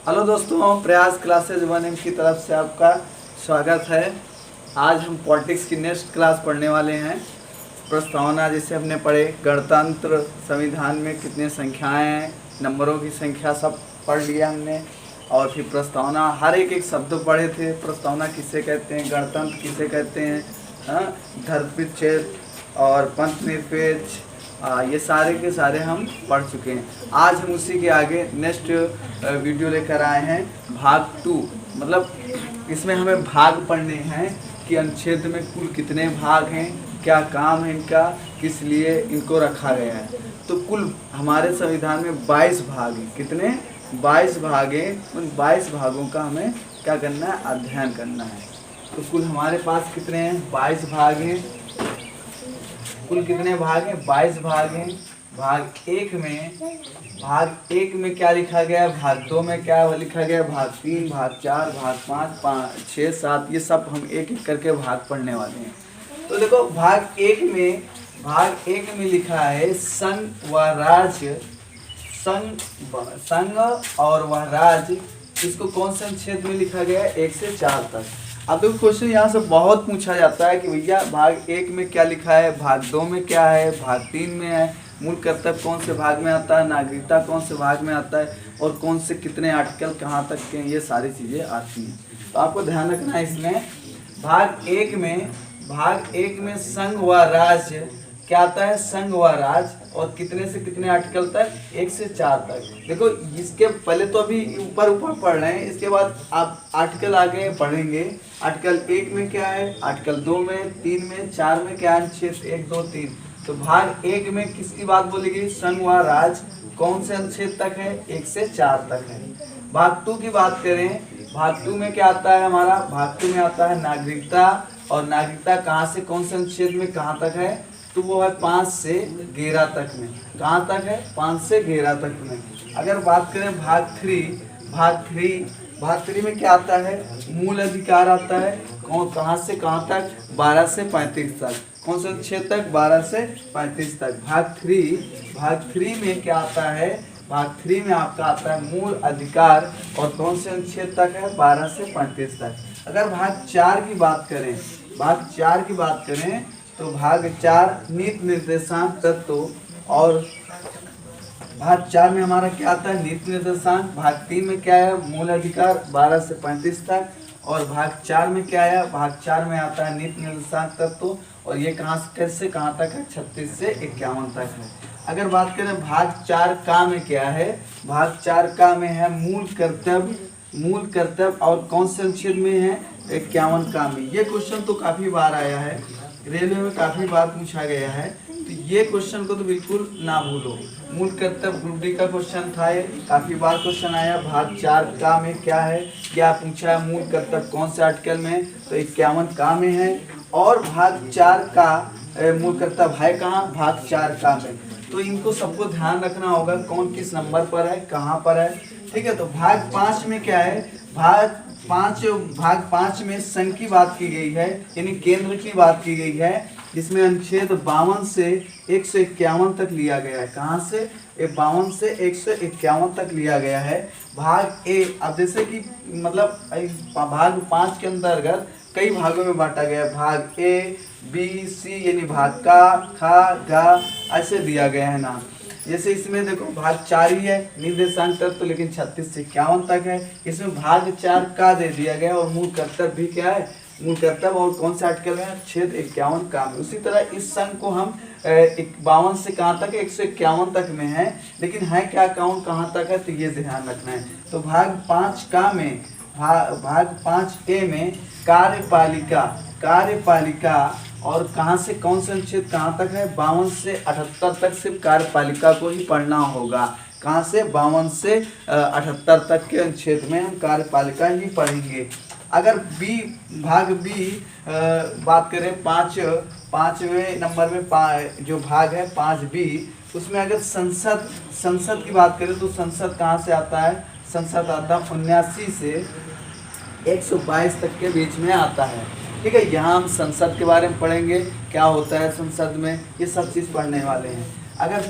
Hello दोस्तों, प्रयास classes 1M की तरफ से आपका स्वागत है। आज हम पॉलिटिक्स की नेक्स्ट क्लास पढ़ने वाले हैं। प्रस्तावना जैसे हमने पढ़े, गणतंत्र संविधान में कितने संख्याएं हैं, नंबरों की संख्या सब पढ़ लिया हमने। और फिर प्रस्तावना हर एक शब्द पढ़े थे। प्रस्तावना किसे कहते हैं, गणतंत्र किसे कहते हैं, धर्मनिरपेक्ष और पंथ निरपेक्ष, ये सारे के सारे हम पढ़ चुके हैं। आज हम उसी के आगे नेक्स्ट वीडियो लेकर आए हैं, भाग 2। मतलब इसमें हमें भाग पढ़ने हैं कि अनुच्छेद में कुल कितने भाग हैं, क्या काम है इनका, किस लिए इनको रखा गया है। तो कुल हमारे संविधान में 22 भाग हैं। कितने? 22 भाग हैं। उन 22 भागों का हमें क्या करना है, अध्ययन करना है। तो कुल हमारे पास कितने हैं? 22 भाग हैं। कुल कितने भाग हैं? 22 भाग हैं। भाग एक में क्या लिखा गया? भाग 2 में क्या लिखा गया? भाग 3, भाग 4, भाग 5, 6, 7, ये सब हम एक एक करके भाग पढ़ने वाले हैं। तो देखो, भाग एक में लिखा है संघ व राज्य। संघ और वह राज्य, इसको कौन से अनुच्छेद में लिखा गया है? 1 से 4 तक। अब देखो, क्वेश्चन यहाँ से बहुत पूछा जाता है कि भैया भाग 1 में क्या लिखा है, भाग 2 में क्या है, भाग 3 में है, मूल कर्तव्य कौन से भाग में आता है, नागरिकता कौन से भाग में आता है, और कौन से कितने आर्टिकल कहाँ तक के, ये सारी चीज़ें आती हैं। तो आपको ध्यान रखना है इसमें। भाग एक में संघ व राज्य क्या आता है? संघ व राज्य, और कितने से कितने आर्टिकल तक? 1 से 4 तक। देखो, इसके पहले तो अभी ऊपर पढ़ रहे हैं, इसके बाद आप आर्टिकल आगे पढ़ेंगे। आर्टिकल 1 में क्या है, आर्टिकल 2 में, 3 में, 4 में क्या है, अनुच्छेद 1, 2, 3। तो भाग 1 में किसकी बात बोली गई? संघ व राज्य। कौन से अनुच्छेद तक है? 1 से 4 तक है। भाग 2 की बात करें, भाग 2 में क्या आता है हमारा? भाग 2 में आता है नागरिकता। और नागरिकता कहाँ से कौन से अनुच्छेद में कहाँ तक है? तो वो है 5 से 11 तक में। कहाँ तक है? 5 से 11 तक में। अगर बात करें भाग 3 में क्या आता है? मूल अधिकार आता है। कहाँ से कहाँ तक? 12 से 35 तक। कौन से अनुच्छेद तक? 12 से 35 तक। भाग 3 में क्या आता है? भाग 3 में आपका आता है मूल अधिकार, और कौन से अनुच्छेद तक है? 12 से 35 तक। अगर भाग 4 की बात करें, तो भाग 4 नीति निर्देशांक तत्व, और भाग 4 में हमारा क्या आता है? नीति निर्देशांक। भाग 3 में क्या है? मूल अधिकार 12 से 35 तक। और भाग 4 में क्या है? भाग 4 में आता है नीति निर्देशांक तत्व, और ये कहाँ से कैसे कहाँ तक है? 36 से 51 तक है। अगर बात करें भाग 4 का में क्या है? भाग 4 का में है मूल कर्तव्य, और कौन से अनुच्छेद में है? 51 का में। ये क्वेश्चन तो काफी बार आया है, रेलवे में काफी बार पूछा गया है, तो ये क्वेश्चन को तो बिल्कुल ना भूलो। मूल कर्तव्य ग्रुप डी का क्वेश्चन था, ये काफी बार क्वेश्चन आया। भाग 4 का में क्या है, क्या पूछा है? मूल कर्तव्य कौन से आर्टिकल में? तो 51 का में है। और भाग 4 का मूल कर्तव्य है कहाँ? भाग 4 का में। तो इनको सबको ध्यान रखना होगा, कौन किस नंबर पर है, कहाँ पर है। ठीक है। तो भाग 5 में क्या है? भाग 5 में संघ की बात की गई है, यानी केंद्र की बात की गई है, जिसमें अनुच्छेद 52 से 151 तक लिया गया है। कहाँ से? 52 से 151 तक लिया गया है। भाग ए, अब जैसे कि मतलब भाग 5 के अंतर्गत कई भागों में बांटा गया है। भाग ए, बी, सी, यानी भाग का, खा, गा, ऐसे दिया गया है नाम। जैसे इसमें देखो, भाग 4 ही है निर्देशांक तत्व, तो लेकिन 36 से 51 तक है। इसमें भाग 4 का दे दिया गया, और मूल कर्तव्य भी क्या है? मूल कर्तव्य, और कौन से आर्टिकल में? अनुच्छेद 51 का में। उसी तरह इस संघ को हम 52 से कहाँ तक? 151 तक में है, लेकिन है क्या काउंट कहाँ तक है? तो ये ध्यान रखना है। तो भाग 5 का में, भाग 5A में कार्यपालिका, और कहाँ से कौन से अनुच्छेद कहाँ तक है? 52 से 78 तक सिर्फ कार्यपालिका को ही पढ़ना होगा। कहाँ से? 52 से 78 तक के अनुच्छेद में हम कार्यपालिका ही पढ़ेंगे। अगर भाग बी बात करें, 5वें नंबर में जो भाग है 5B, उसमें अगर संसद की बात करें, तो संसद कहाँ से आता है? संसद आता है 79 से 122 तक के बीच में आता है। ठीक है। यहाँ हम संसद के बारे में पढ़ेंगे, क्या होता है संसद में, ये सब चीज़ पढ़ने वाले हैं। अगर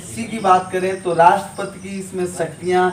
सी की बात करें तो राष्ट्रपति की इसमें शक्तियाँ,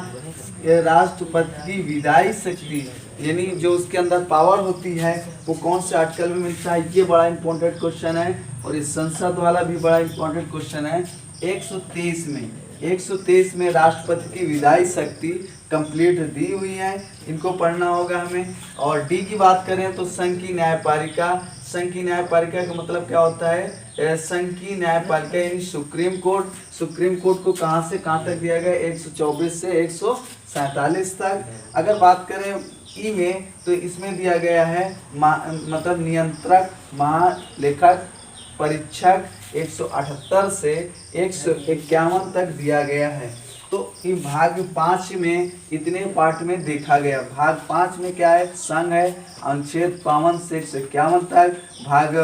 राष्ट्रपति की विधायी शक्ति यानी जो उसके अंदर पावर होती है वो कौन से आर्टिकल में मिलता है, ये बड़ा इंपॉर्टेंट क्वेश्चन है। और इस संसद वाला भी बड़ा इंपॉर्टेंट क्वेश्चन है। 123 में राष्ट्रपति की विधायी शक्ति कंप्लीट दी हुई है, इनको पढ़ना होगा हमें। और डी की बात करें तो संघ की न्यायपालिका, संघ की न्यायपालिका का मतलब क्या होता है, संघ की न्यायपालिका यानी सुप्रीम कोर्ट। सुप्रीम कोर्ट को कहां से कहां तक दिया गया, 124 से 147 तक। अगर बात करें ई में तो इसमें दिया गया है मतलब नियंत्रक, महालेखक, परीक्षक 178 से 151 तक दिया गया है। तो ये भाग 5 में इतने पार्ट में देखा गया। भाग 5 में क्या है, संघ है, अनुच्छेद 52 से 151 तक। भाग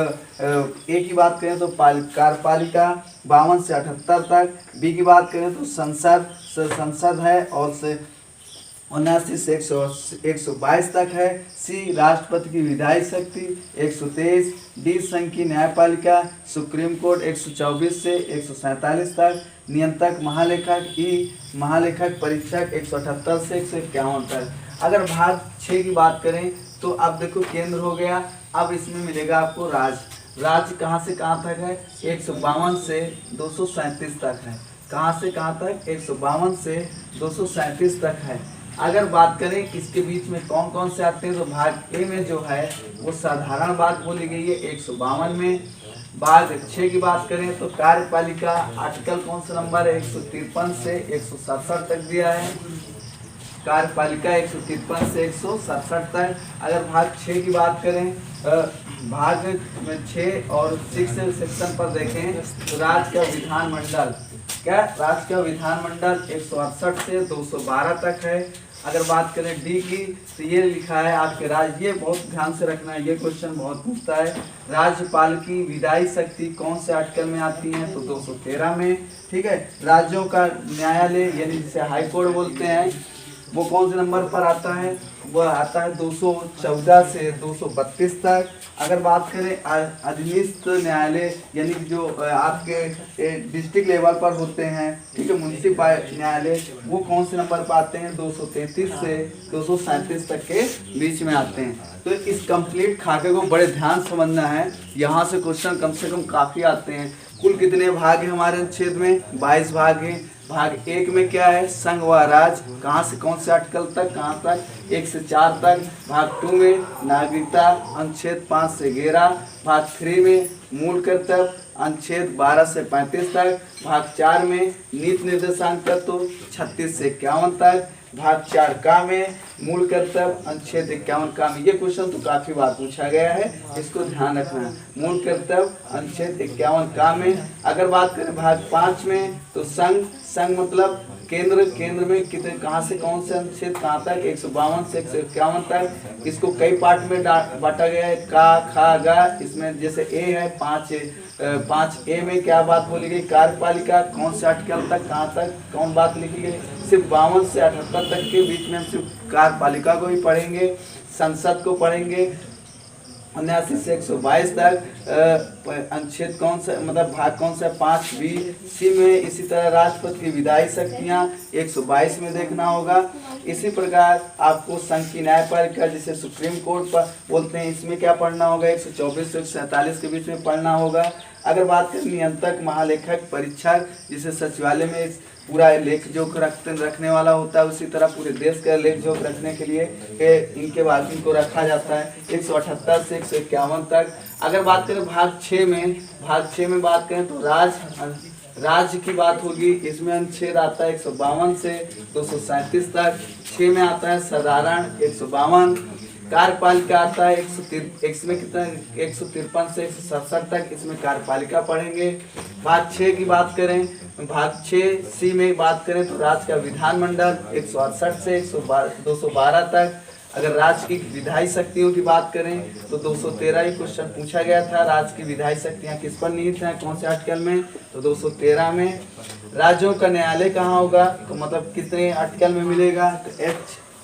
ए की बात करें तो कार्यपालिका 52 से 78 तक। बी की बात करें तो संसद है और 79 से 122 तक है। सी राष्ट्रपति की विधायी शक्ति 123। डी संघ की न्यायपालिका सुप्रीम कोर्ट 124 से 147 तक। नियंत्रक महालेखक, ई महालेखक परीक्षक 178 से 151 तक। अगर भाग 6 की बात करें तो अब देखो केंद्र हो गया। अब इसमें मिलेगा आपको राज्य। राज्य कहाँ से कहाँ तक है, 152 से 237 तक है। कहाँ से कहाँ तक, 152 से 237 तक है। अगर बात करें इसके बीच में कौन कौन से आते हैं तो भाग ए में जो है वो साधारण बात बोली गई है 152 में। भाग 6 की बात करें तो कार्यपालिका आर्टिकल कौन सा नंबर है, 153 से 167 तक दिया है। कार्यपालिका 153 से 167 तक। अगर भाग 6 की बात करें भाग 6 और 6 सेक्शन पर देखें तो राज्य का विधानमंडल, क्या राज्य का विधानमंडल 168 से 212 तक है। अगर बात करें डी की तो ये लिखा है आपके राज्य, ये बहुत ध्यान से रखना है, ये क्वेश्चन बहुत पूछता है। राज्यपाल की विधायी शक्ति कौन से आर्टिकल में आती है तो 213 में। ठीक है, राज्यों का न्यायालय यानी जिसे हाई कोर्ट बोलते हैं वो कौन से नंबर पर आता है, वह आता है 214 से 232 तक। अगर बात करें अधीनस्थ न्यायालय यानी जो आपके डिस्ट्रिक्ट लेवल पर होते हैं, ठीक है, म्युनिसिपल न्यायालय, वो कौन से नंबर पर आते हैं, 233 से 237 तक के बीच में आते हैं। तो इस कंप्लीट खाके को बड़े ध्यान से समझना है, यहाँ से क्वेश्चन कम से कम काफ़ी आते हैं। कुल कितने भाग हैं हमारे अनुच्छेद में, 22 भाग हैं। भाग 1 में क्या है, संघ व राज्य, कहाँ से कौन से आर्टिकल तक, कहाँ तक, 1 से 4 तक। भाग 2 में नागरिकता, अनुच्छेद 5 से 11। भाग 3 में मूल कर्तव्य, अनुच्छेद 12 से 35 तक। भाग 4 में नीति निर्देशांक तत्व 36 से 51 तक। भाग 4 का में मूल कर्तव्य, अनुच्छेद 51 का में। ये क्वेश्चन तो काफी बार पूछा गया है, इसको ध्यान रखना है। मूल कर्तव्य अनुच्छेद 51 का में। अगर बात करें भाग 5 में तो संघ मतलब केंद्र, केंद्र में कितने कहाँ से कौन से अनुच्छेद कहाँ तक, 152 से 151 तक। इसको कई पार्ट में बांटा गया है, का, खा, गा। इसमें जैसे ए है 5A में क्या बात बोली गई, कार्यपालिका कौन से आर्टिकल तक कहाँ तक कौन बात लिखी गई। सिर्फ 52 से 78 तक के बीच में हम सिर्फ कार्यपालिका को ही पढ़ेंगे, संसद को पढ़ेंगे। 79 से 122 तक अनुच्छेद कौन सा मतलब भाग कौन सा, 5B। सी में इसी तरह राष्ट्रपति की विधायी शक्तियाँ 122 में देखना होगा। इसी प्रकार आपको संघ की न्यायपालिका जिसे सुप्रीम कोर्ट पर बोलते हैं, इसमें क्या पढ़ना होगा, 124 से 147 के बीच में पढ़ना होगा। अगर बात करें नियंत्रक, महालेखक, परीक्षक जिसे सचिवालय में पूरा लेख जोख रखने वाला होता है, उसी तरह पूरे देश का लेख जोख रखने के लिए इनके बाद इनको रखा जाता है 178 से 151 तक। अगर बात करें भाग 6 में बात करें तो राज्य की बात होगी। इसमें अनुच्छेद आता है 152 से 237 तक। 6 में आता है साधारण 152। कार्यपालिका आता है 153 से 167 तक। इसमें कार्यपालिका पढ़ेंगे। भाग 6 की बात करें, भाग 6C में बात करें तो राज्य का विधानमंडल 168 से 212 तक। अगर राज्य की विधायी शक्तियों की बात करें तो 213 ही क्वेश्चन पूछा गया था, राज्य की विधायी शक्तियाँ किस पर निहित हैं, कौन से आर्टिकल में, तो 213 में। राज्यों का न्यायालय कहाँ होगा, तो मतलब कितने आर्टिकल में मिलेगा, तो H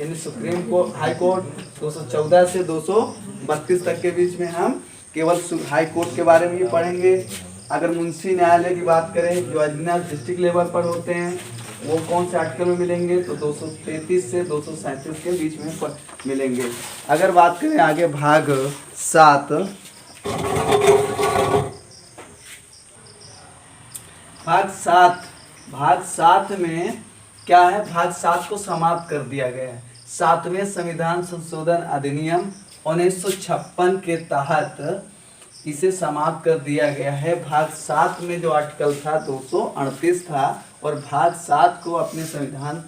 यानी सुप्रीम कोर्ट, हाई कोर्ट 214 से 232 तक के बीच में हम केवल हाई कोर्ट के बारे में ही पढ़ेंगे। अगर मुंशी न्यायालय की बात करें जो अधिनियम डिस्ट्रिक्ट लेवल पर होते हैं वो कौन से आर्टिकल में मिलेंगे, तो 233 से 237 के बीच में मिलेंगे। अगर बात करें आगे भाग 7, भाग 7 में क्या है, भाग 7 को समाप्त कर दिया गया है। 7वें संविधान संशोधन अधिनियम 1956 के तहत इसे समाप्त कर दिया गया है। भाग 7 में जो आर्टिकल था 238 था और भाग 7 को अपने संविधान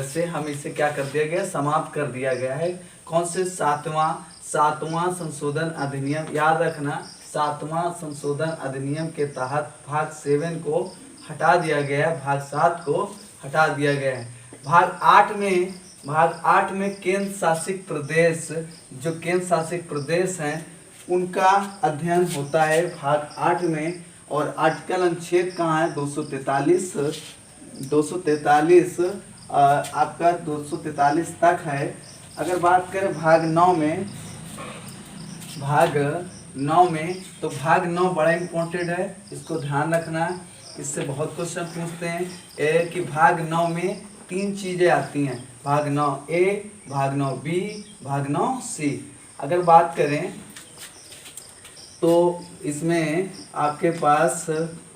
से हम इसे क्या कर दिया गया, समाप्त कर दिया गया है। कौन से, सातवां संशोधन अधिनियम, याद रखना 7वां संशोधन अधिनियम के तहत भाग 7 को हटा दिया गया है, भाग 7 को हटा दिया गया है। भाग 8 में केंद्र शासित प्रदेश, जो केंद्र शासित प्रदेश हैं उनका अध्ययन होता है भाग 8 में। और आर्टिकल अनुच्छेद कहाँ है, 243 आपका 243 तक है। अगर बात करें भाग 9 में तो भाग 9 बड़ा इम्पोर्टेंट है, इसको ध्यान रखना है, इससे बहुत क्वेश्चन पूछते हैं कि भाग 9 में 3 चीज़ें आती हैं, भाग 9A, भाग 9B, भाग 9C। अगर बात करें तो इसमें आपके पास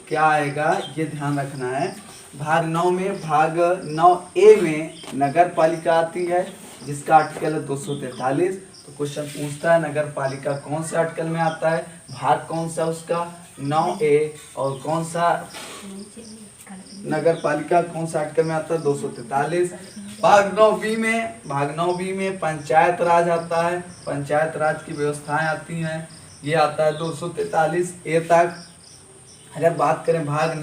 क्या आएगा ये ध्यान रखना है। भाग 9 में भाग 9A में नगर पालिका आती है जिसका आर्टिकल है 243। तो क्वेश्चन पूछता है नगर पालिका कौन से आर्टिकल में आता है, भाग कौन सा उसका 9A, और कौन सा नगर पालिका कौन सा आर्टिकल में आता है 243। भाग 9B में पंचायत राज आता है, पंचायत राज की व्यवस्थाएं आती हैं, ये आता है 243A तक। अगर बात करें भाग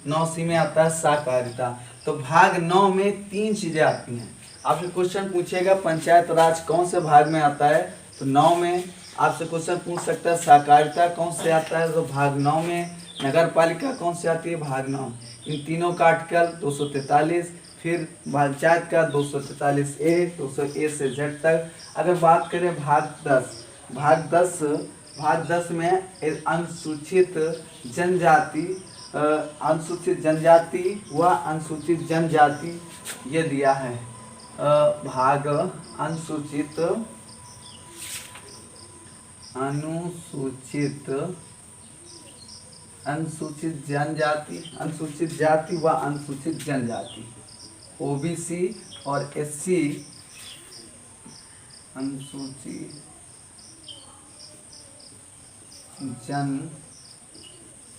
9C में आता है सहकारिता। तो भाग 9 में 3 चीज़ें आती हैं। आपसे क्वेश्चन पूछेगा पंचायत राज कौन से भाग में आता है, तो 9 में। आपसे क्वेश्चन पूछ सकता है सहकारिता कौन से आता है, तो भाग 9 में। नगर पालिका कौन से आती है, भाग 9। इन तीनों का आर्टिकल 243। फिर पंचायत का 243A, 200A से Z तक। अगर बात करें भाग 10 में अनुसूचित जनजाति व अनुसूचित जनजाति ये दिया है। भाग अनुसूचित जाति व अनुसूचित जनजाति, OBC और SC अनुसूचित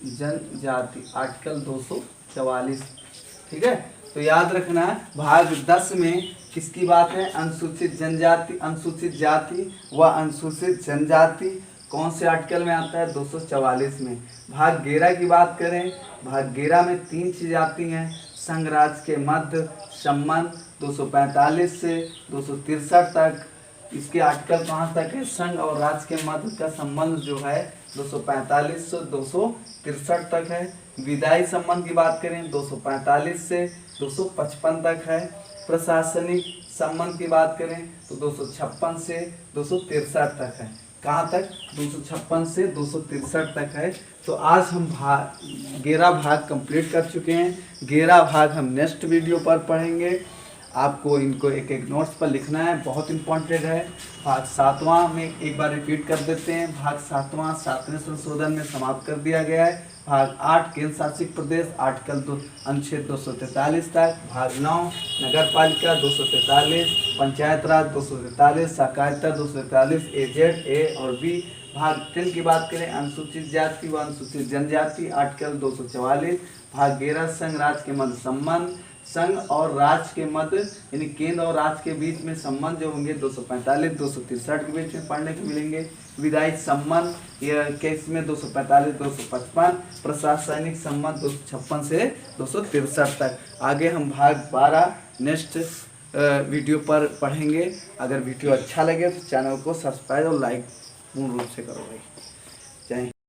जनजाति, आर्टिकल 244। ठीक है, तो याद रखना है भाग 10 में किसकी बात है, अनुसूचित जाति व अनुसूचित जनजाति कौन से आर्टिकल में आता है 244 में। भाग 11 की बात करें, भाग 11 में 3 चीज़ आती हैं, संघ राज्य के मध्य संबंध 245 से 263 तक। इसके आर्टिकल कहाँ तक है, संघ और राज्य के मध्य का संबंध जो है 245 से 263 तक है। विधायी संबंध की बात करें 245 से 255 तक है। प्रशासनिक संबंध की बात करें तो 256 से 263 तक है। कहाँ तक, 256 से 263 तक है। तो आज हम 11 भाग कंप्लीट कर चुके हैं। 11 भाग हम नेक्स्ट वीडियो पर पढ़ेंगे। आपको इनको एक एक नोट्स पर लिखना है, बहुत इंपॉर्टेंट है। भाग 7वां में एक बार रिपीट कर देते हैं। भाग 7वें संशोधन में समाप्त कर दिया गया है। भाग 8 केंद्र शासित प्रदेश आर्टिकल अनुच्छेद 243 तक। भाग 9 नगर पालिका 243, पंचायत राज 243, सहकारिता 243 A और B। भाग 10 की बात करें अनुसूचित जाति व अनुसूचित जनजाति आर्टिकल 244। भाग 11 संघ राज्य के मध्य संबंध, संघ और राज्य के मध्य यानी केंद्र और राज्य के बीच में संबंध जो होंगे 245 263 के बीच में पढ़ने को मिलेंगे। विधायी संबंध केस में 245 255, प्रशासनिक संबंध 256 से 263 तक। आगे हम भाग 12 नेक्स्ट वीडियो पर पढ़ेंगे। अगर वीडियो अच्छा लगे तो चैनल को सब्सक्राइब और लाइक पूर्ण रूप से करो भाई।